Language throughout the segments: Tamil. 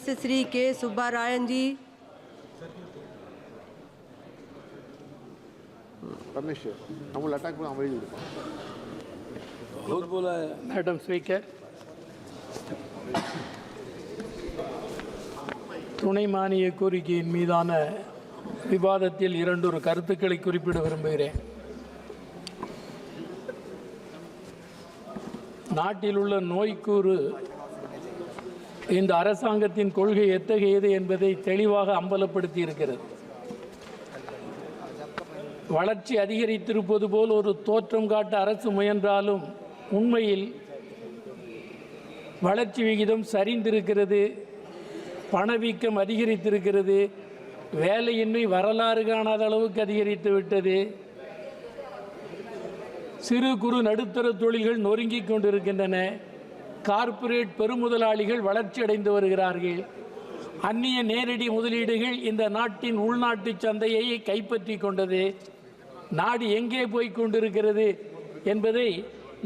सदस्य श्री के सुब्बारायन जी। बहुत बोला है मैडम स्पीकर। துணை மானிய கோரிக்கையின் மீதான விவாதத்தில் இரண்டொரு கருத்துக்களை குறிப்பிட விரும்புகிறேன். நாட்டில் உள்ள நோய்க்கூறு இந்த அரசாங்கத்தின் கொள்கை எத்தகையது என்பதை தெளிவாக அம்பலப்படுத்தி இருக்கிறது. வளர்ச்சி அதிகரித்திருப்பது போல் ஒரு தோற்றம் காட்ட அரசு முயன்றாலும் உண்மையில் வளர்ச்சி விகிதம் சரிந்திருக்கிறது, பணவீக்கம் அதிகரித்திருக்கிறது, வேலையின்மை வரலாறு காணாத அளவுக்கு அதிகரித்து விட்டது. சிறு குறு நடுத்தர தொழில்கள் நொறுங்கிக் கொண்டிருக்கின்றன. கார்ப்பரேட் பெருமுதலாளிகள் வளர்ச்சி அடைந்து வருகிறார்கள். அந்நிய நேரடி முதலீடுகள் இந்த நாட்டின் உள்நாட்டு சந்தையை கைப்பற்றி கொண்டது. நாடு எங்கே போய் கொண்டிருக்கிறது என்பதை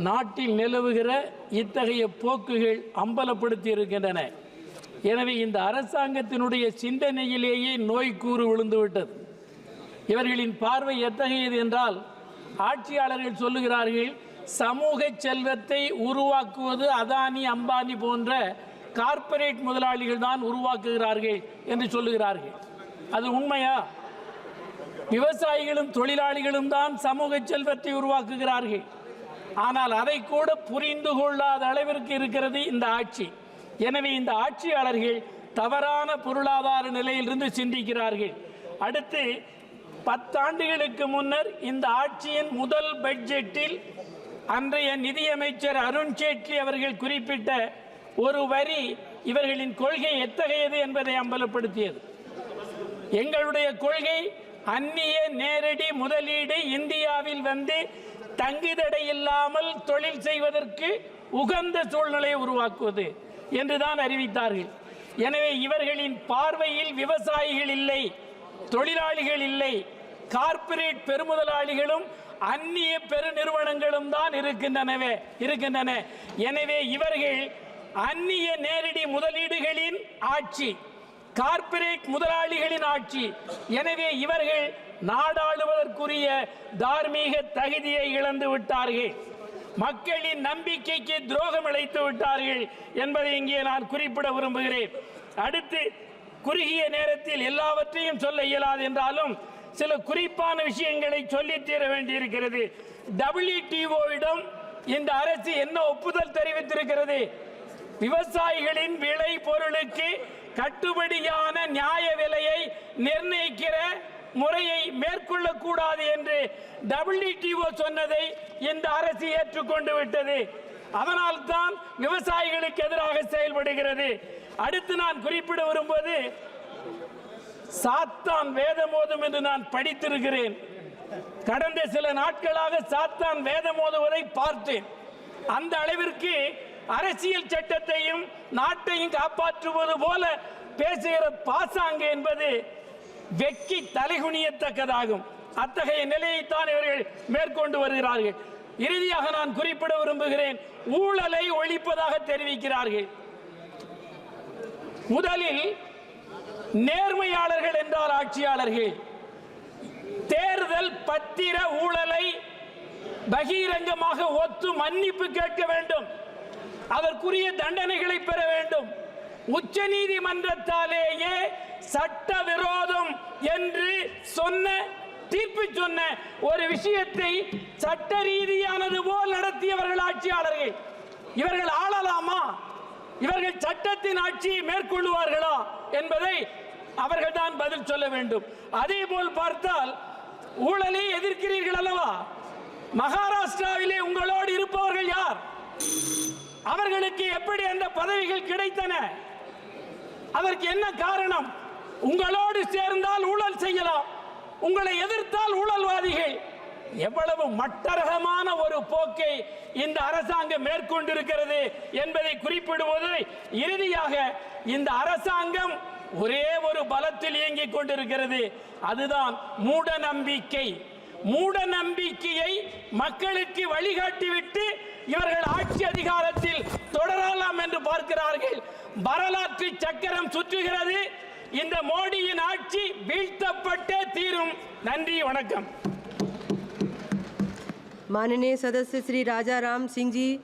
நாட்டில் நிலவுகிற இத்தகைய போக்குகள் அம்பலப்படுத்தி இருக்கின்றன. எனவே இந்த அரசாங்கத்தினுடைய சிந்தனையிலேயே நோய்க்கூறு விழுந்துவிட்டது. இவர்களின் பார்வை எத்தகையது என்றால், ஆட்சியாளர்கள் சொல்லுகிறார்கள் சமூக செல்வத்தை உருவாக்குவது அதானி அம்பானி போன்ற கார்ப்பரேட் முதலாளிகள் தான் உருவாக்குகிறார்கள் என்று சொல்லுகிறார்கள். அது உண்மையா? விவசாயிகளும் தொழிலாளிகளும் தான் சமூக செல்வத்தை உருவாக்குகிறார்கள். ஆனால் அதை கூட புரிந்து கொள்ளாத அளவிற்கு இருக்கிறது இந்த ஆட்சி. எனவே இந்த ஆட்சியாளர்கள் தவறான பொருளாதார நிலையிலிருந்து சிந்திக்கிறார்கள். அடுத்து 10 ஆண்டுகளுக்கு முன்னர் இந்த ஆட்சியின் முதல் பட்ஜெட்டில் அன்றைய நிதியமைச்சர் அருண் ஜேட்லி அவர்கள் குறிப்பிட்ட ஒரு வரி இவர்களின் கொள்கை எத்தகையது என்பதை அம்பலப்படுத்தியது. எங்களுடைய கொள்கை அந்நிய நேரடி முதலீடு இந்தியாவில் வந்து தங்குதடை இல்லாமல் தொழில் செய்வதற்கு உகந்த சூழ்நிலையை உருவாக்குவது என்றுதான் அறிவித்தார்கள். எனவே இவர்களின் பார்வையில் விவசாயிகள் இல்லை, தொழிலாளிகள் இல்லை, கார்ப்பரேட் பெருமுதலாளிகளும் அந்நிய பெருநிறுவனங்களும் தான் இருக்கின்றன. எனவே இவர்கள் அந்நிய நேரடி முதலீடுகளின் ஆட்சி, கார்ப்பரேட் முதலாளிகளின் ஆட்சி. எனவே இவர்கள் நாடாளுவதற்குரிய தார்மீக தகுதியை இழந்து விட்டார்கள், மக்களின் நம்பிக்கைக்கு துரோகம் இழைத்து விட்டார்கள் என்பதை இங்கே நான் குறிப்பிட விரும்புகிறேன். அடுத்து, குறுகிய நேரத்தில் எல்லாவற்றையும் சொல்ல இயலாது என்றாலும் சில குறிப்பான விஷயங்களை சொல்லி தீர வேண்டியிருக்கிறது. WTO-விடம் இந்த அரசு என்ன ஒப்புதல் தெரிவித்திருக்கிறது? விவசாயிகளின் விளை பொருளுக்கு கட்டுப்படியான நியாய விலையை நிர்ணயிக்கிற முறையை மேற்கொள்ளக்கூடாது என்று WTO சொன்னதை இந்த அரசு ஏற்றுக்கொண்டு விட்டது. அதனால் தான் விவசாயிகளுக்கு எதிராக செயல்படுகிறது. அடுத்து நான் குறிப்பிட விரும்புவது, சாத்தான் வேதம் ஓதும் என்று நான் படித்திருக்கிறேன். கடந்த சில நாட்களாக சாத்தான் வேதம் ஓதுவதை பார்த்தேன். அந்த அளவிற்கு அரசியல் சட்டத்தையும் நாட்டையும் காப்பாற்றுவது போல பேசுகிற பாசாங்கு என்பது வெக்கி தலைகுனியத்தக்கதாகும். அத்தகைய நிலையைத்தான் இவர்கள் மேற்கொண்டு வருகிறார்கள். இறுதியாக நான் குறிப்பிட விரும்புகிறேன், ஊழலை ஒழிப்பதாக தெரிவிக்கிறார்கள். முதலில் நேர்மையாளர்கள் என்றால் ஆட்சியாளர்கள் தேர்தல் பத்திர ஊழலை பகிரங்கமாக ஒத்து மன்னிப்பு கேட்க வேண்டும், அதற்குரிய தண்டனைகளை பெற வேண்டும். உச்ச நீதிமன்றத்தாலேயே சட்ட விரோதம் என்று தீர்ப்பு சொன்ன ஒரு விஷயத்தை சட்ட ரீதியானது போல் நடத்தியவர்கள் ஆட்சியாளர்கள். இவர்கள் ஆளலாமா? இவர்கள் சட்டத்தின் ஆட்சியை மேற்கொள்வார்களா என்பதை அவர்கள் தான் பதில் சொல்ல வேண்டும். அதே போல் பார்த்தால், ஊழலை எதிர்க்கிறீர்கள் அல்லவா? மகாராஷ்டிராவிலே உங்களோடு இருப்பவர்கள் யார்? அவர்களுக்கு எப்படி அந்த பதவிகள் கிடைத்தன? அதற்கு என்ன காரணம்? உங்களோடு சேர்ந்தால் ஊழல் செய்யலாம், உங்களை எதிர்த்தால் ஊழல்வாதிகள். எவ்வளவு மட்டரகமான ஒரு போக்கை இந்த அரசாங்கம் மேற்கொண்டிருக்கிறது என்பதை குறிப்பிடுவது. இறுதியாக இந்த அரசாங்கம் ஒரே ஒரு பலத்தில் இயங்கிக் கொண்டிருக்கிறது, அதுதான் மூட நம்பிக்கை. மூட நம்பிக்கையை மக்களுக்கு வழிகாட்டிவிட்டு இவர்கள் ஆட்சி அதிகாரத்தில் தொடரலாம் என்று பார்க்கிறார்கள். வரலாற்று சக்கரம் சுற்றுகிறது. இந்த மோடியின் ஆட்சி வீழ்த்தப்பட்டே தீரும். நன்றி, வணக்கம். माननीय सदस्य श्री राजा राम सिंह जी।